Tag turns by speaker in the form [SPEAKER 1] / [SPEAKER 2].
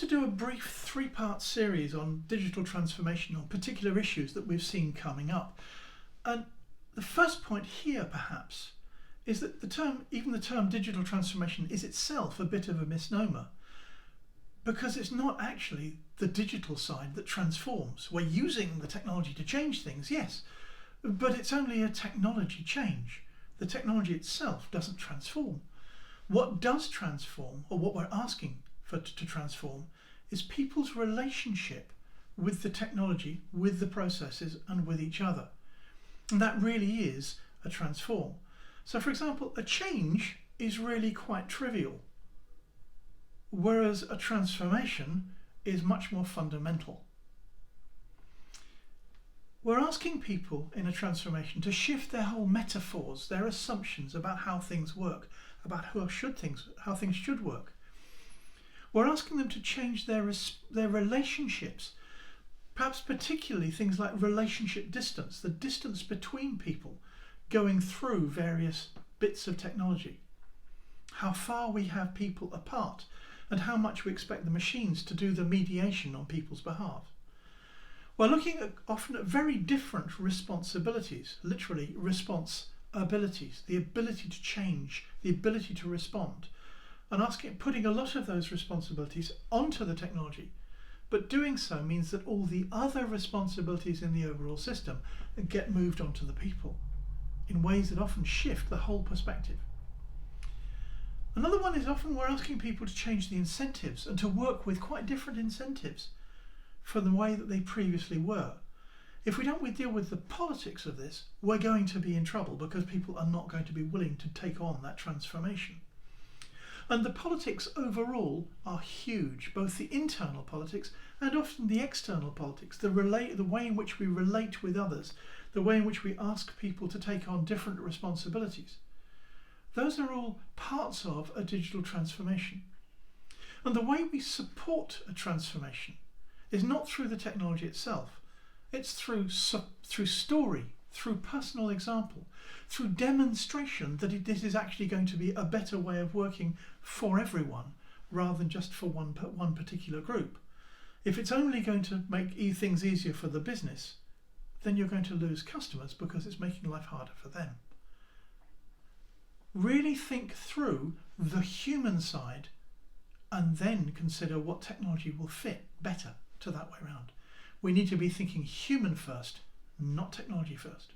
[SPEAKER 1] to do a brief three-part series on digital transformation on particular issues that we've seen coming up. And the first point here, perhaps, is that even the term digital transformation is itself a bit of a misnomer, because it's not actually the digital side that transforms. We're using the technology to change things, yes, but it's only a technology change. The technology itself doesn't transform. What does transform, or what we're asking to transform, is people's relationship with the technology, with the processes, and with each other. And that really is a transform. So, for example, a change is really quite trivial, whereas a transformation is much more fundamental. We're asking people in a transformation to shift their whole metaphors, their assumptions about how things work, about how things should work. We're asking them to change their relationships, perhaps particularly things like relationship distance, the distance between people going through various bits of technology, how far we have people apart, and how much we expect the machines to do the mediation on people's behalf. We're looking often at very different responsibilities, literally response abilities, the ability to change, the ability to respond, and putting a lot of those responsibilities onto the technology. But doing so means that all the other responsibilities in the overall system get moved onto the people in ways that often shift the whole perspective. Another one is often we're asking people to change the incentives and to work with quite different incentives from the way that they previously were. If we don't deal with the politics of this, we're going to be in trouble, because people are not going to be willing to take on that transformation. And the politics overall are huge, both the internal politics and often the external politics, the way in which we relate with others, the way in which we ask people to take on different responsibilities. Those are all parts of a digital transformation. And the way we support a transformation is not through the technology itself. It's through story, through personal example, through demonstration that this is actually going to be a better way of working for everyone rather than just for one particular group. If it's only going to make things easier for the business, then you're going to lose customers because it's making life harder for them. Really think through the human side and then consider what technology will fit better to that way around. We need to be thinking human first, not technology first.